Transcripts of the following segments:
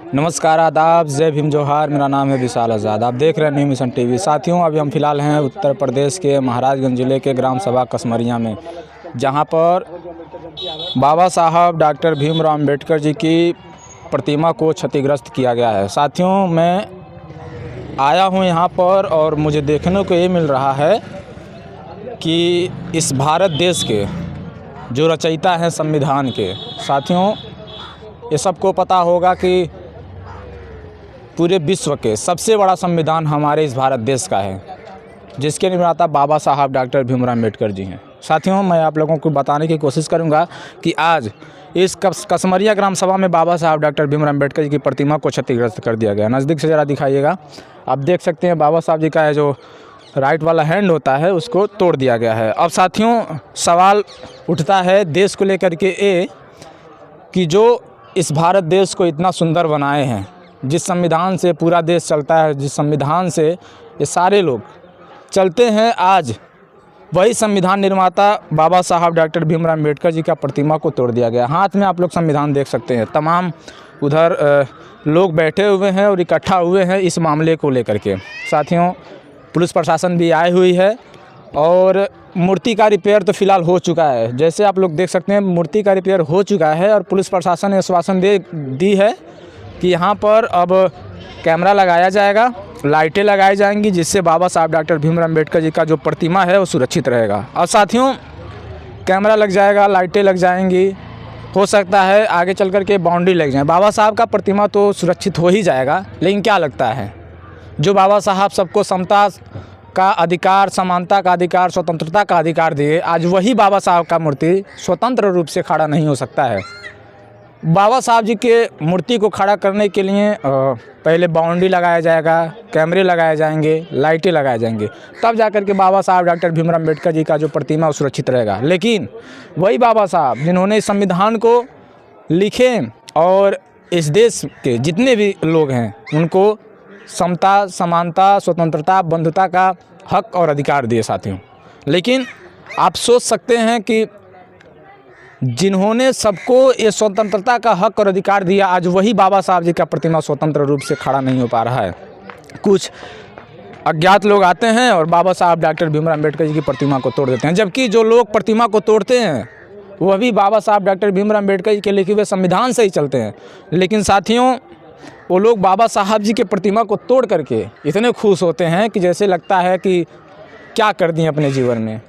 नमस्कार, आदाब, जय भीम, जोहार। मेरा नाम है विशाल आज़ाद। आप देख रहे हैं न्यू मिशन टीवी। साथियों, अभी हम फ़िलहाल हैं उत्तर प्रदेश के महाराजगंज ज़िले के ग्राम सभा कसमरिया में, जहां पर बाबा साहब डॉक्टर भीमराव अम्बेडकर जी की प्रतिमा को क्षतिग्रस्त किया गया है। साथियों, मैं आया हूं यहां पर और मुझे देखने को ये मिल रहा है कि इस भारत देश के जो रचयिता हैं संविधान के, साथियों ये सबको पता होगा कि पूरे विश्व के सबसे बड़ा संविधान हमारे इस भारत देश का है, जिसके निर्माता बाबा साहब डॉक्टर भीमराव अम्बेडकर जी हैं। साथियों, मैं आप लोगों को बताने की कोशिश करूंगा कि आज इस कसमरिया ग्राम सभा में बाबा साहब डॉक्टर भीमराव अम्बेडकर जी की प्रतिमा को क्षतिग्रस्त कर दिया गया। नज़दीक से ज़रा दिखाइएगा। आप देख सकते हैं बाबा साहब जी का जो राइट वाला हैंड होता है उसको तोड़ दिया गया है। अब साथियों, सवाल उठता है देश को लेकर के ये कि जो इस भारत देश को इतना सुंदर बनाए हैं, जिस संविधान से पूरा देश चलता है, जिस संविधान से ये सारे लोग चलते हैं, आज वही संविधान निर्माता बाबा साहब डॉक्टर भीमराव अम्बेडकर जी का प्रतिमा को तोड़ दिया गया। हाथ में आप लोग संविधान देख सकते हैं। तमाम उधर लोग बैठे हुए हैं और इकट्ठा हुए हैं इस मामले को लेकर के। साथियों, पुलिस प्रशासन भी आई हुई है और मूर्ति का रिपेयर तो फ़िलहाल हो चुका है। जैसे आप लोग देख सकते हैं, मूर्ति का रिपेयर हो चुका है और पुलिस प्रशासन ने आश्वासन दी है कि यहाँ पर अब कैमरा लगाया जाएगा, लाइटें लगाई जाएंगी, जिससे बाबा साहब डॉक्टर भीमराव अम्बेडकर जी का जो प्रतिमा है वो सुरक्षित रहेगा। और साथियों, कैमरा लग जाएगा, लाइटें लग जाएंगी, हो सकता है आगे चल कर के बाउंड्री लग जाए। बाबा साहब का प्रतिमा तो सुरक्षित हो ही जाएगा, लेकिन क्या लगता है, जो बाबा साहब सबको समता का अधिकार, समानता का अधिकार, स्वतंत्रता का अधिकार दिए, आज वही बाबा साहब का मूर्ति स्वतंत्र रूप से खड़ा नहीं हो सकता है। बाबा साहब जी के मूर्ति को खड़ा करने के लिए पहले बाउंड्री लगाया जाएगा, कैमरे लगाए जाएंगे, लाइटें लगाए जाएंगे, तब जाकर के बाबा साहब डॉक्टर भीमराव अम्बेडकर जी का जो प्रतिमा सुरक्षित रहेगा। लेकिन वही बाबा साहब जिन्होंने संविधान को लिखे और इस देश के जितने भी लोग हैं उनको समता, समानता, स्वतंत्रता, बंधुता का हक और अधिकार दिए। साथियों, लेकिन आप सोच सकते हैं कि जिन्होंने सबको ये स्वतंत्रता का हक और अधिकार दिया, आज वही बाबा साहब जी का प्रतिमा स्वतंत्र रूप से खड़ा नहीं हो पा रहा है। कुछ अज्ञात लोग आते हैं और बाबा साहब डॉक्टर भीमराव अम्बेडकर जी की प्रतिमा को तोड़ देते हैं, जबकि जो लोग प्रतिमा को तोड़ते हैं वह भी बाबा साहब डॉक्टर भीमराव अम्बेडकर जी के लिखे हुए संविधान से ही चलते हैं। लेकिन साथियों, वो लोग बाबा साहब जी के प्रतिमा को तोड़ करके इतने खुश होते हैं कि जैसे लगता है कि क्या कर दिए अपने जीवन में।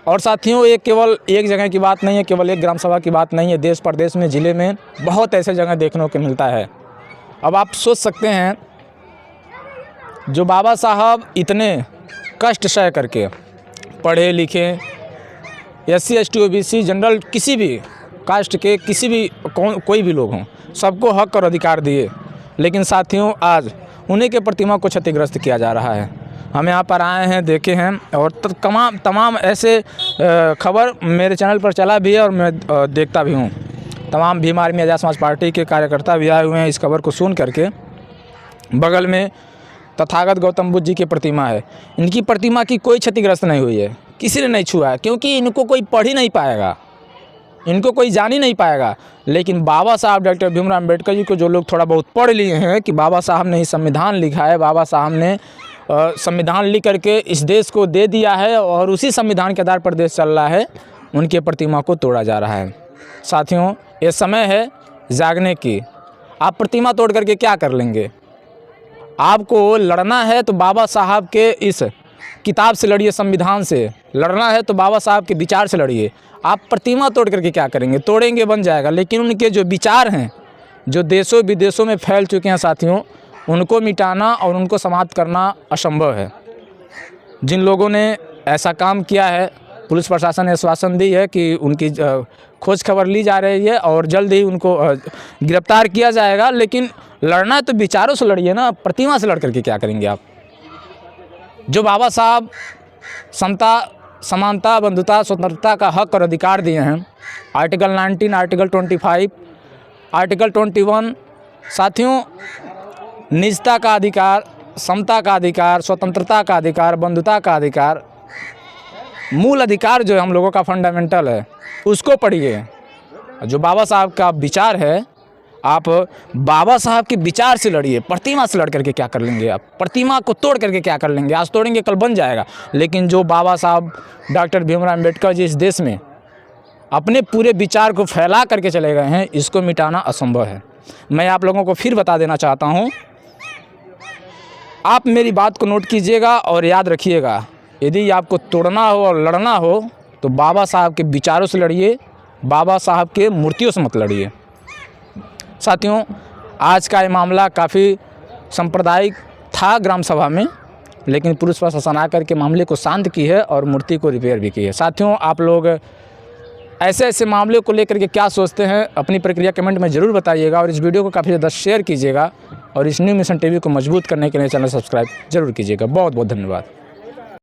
और साथियों, ये केवल एक जगह की बात नहीं है, केवल एक ग्राम सभा की बात नहीं है। देश प्रदेश में, ज़िले में बहुत ऐसे जगह देखने को मिलता है। अब आप सोच सकते हैं, जो बाबा साहब इतने कष्ट सह करके पढ़े लिखे, SC ST OBC जनरल, किसी भी कास्ट के, किसी भी कोई भी लोग हों, सबको हक और अधिकार दिए, लेकिन साथियों आज उन्हीं के प्रतिमा को क्षतिग्रस्त किया जा रहा है। हम यहाँ पर आए हैं, देखे हैं, और तमाम ऐसे खबर मेरे चैनल पर चला भी है और मैं देखता भी हूँ। तमाम भीम आर्मी आज़ाद समाज पार्टी के कार्यकर्ता भी आए हुए हैं इस खबर को सुन करके। बगल में तथागत गौतम बुद्ध जी की प्रतिमा है। इनकी प्रतिमा की कोई क्षतिग्रस्त नहीं हुई है, किसी ने नहीं छुआ है, क्योंकि इनको कोई पढ़ ही नहीं पाएगा, इनको कोई जान ही नहीं पाएगा। लेकिन बाबा साहब डॉक्टर भीमराव अम्बेडकर जी को जो लोग थोड़ा बहुत पढ़ लिए हैं कि बाबा साहब ने ही संविधान लिखा है, बाबा साहब ने संविधान लिख करके इस देश को दे दिया है और उसी संविधान के आधार पर देश चल रहा है, उनके प्रतिमा को तोड़ा जा रहा है। साथियों, ये समय है जागने की। आप प्रतिमा तोड़ करके क्या कर लेंगे? आपको लड़ना है तो बाबा साहब के इस किताब से लड़िए, संविधान से लड़ना है तो बाबा साहब के विचार से लड़िए। आप प्रतिमा तोड़ करके क्या करेंगे? तोड़ेंगे बन जाएगा, लेकिन उनके जो विचार हैं, जो देशों विदेशों में फैल चुके हैं साथियों, उनको मिटाना और उनको समाप्त करना असंभव है। जिन लोगों ने ऐसा काम किया है, पुलिस प्रशासन ने आश्वासन दी है कि उनकी खोज खबर ली जा रही है और जल्द ही उनको गिरफ्तार किया जाएगा। लेकिन लड़ना है तो विचारों से लड़िए ना, प्रतिमा से लड़ करके क्या करेंगे आप? जो बाबा साहब समता, समानता, बंधुता, स्वतंत्रता का हक और अधिकार दिए हैं, आर्टिकल 19, आर्टिकल 25, आर्टिकल 21, साथियों निजता का अधिकार, समता का अधिकार, स्वतंत्रता का अधिकार, बंधुता का अधिकार, मूल अधिकार जो है हम लोगों का फंडामेंटल है, उसको पढ़िए। जो बाबा साहब का विचार है आप बाबा साहब के विचार से लड़िए। प्रतिमा से लड़ करके क्या कर लेंगे आप? प्रतिमा को तोड़ करके क्या कर लेंगे? आज तोड़ेंगे कल बन जाएगा। लेकिन जो बाबा साहब डॉक्टर भीमराव अम्बेडकर जी इस देश में अपने पूरे विचार को फैला करके चले गए हैं, इसको मिटाना असंभव है। मैं आप लोगों को फिर बता देना चाहता हूँ, आप मेरी बात को नोट कीजिएगा और याद रखिएगा, यदि आपको तोड़ना हो और लड़ना हो तो बाबा साहब के विचारों से लड़िए, बाबा साहब के मूर्तियों से मत लड़िए। साथियों, आज का ये मामला काफ़ी सांप्रदायिक था ग्राम सभा में, लेकिन पुलिस प्रशासन आकर के मामले को शांत की है और मूर्ति को रिपेयर भी की है। साथियों, आप लोग ऐसे ऐसे मामले को लेकर के क्या सोचते हैं, अपनी प्रक्रिया कमेंट में ज़रूर बताइएगा और इस वीडियो को काफ़ी ज़्यादा शेयर कीजिएगा और इस न्यू मिशन टीवी को मजबूत करने के लिए चैनल सब्सक्राइब जरूर कीजिएगा। बहुत बहुत धन्यवाद।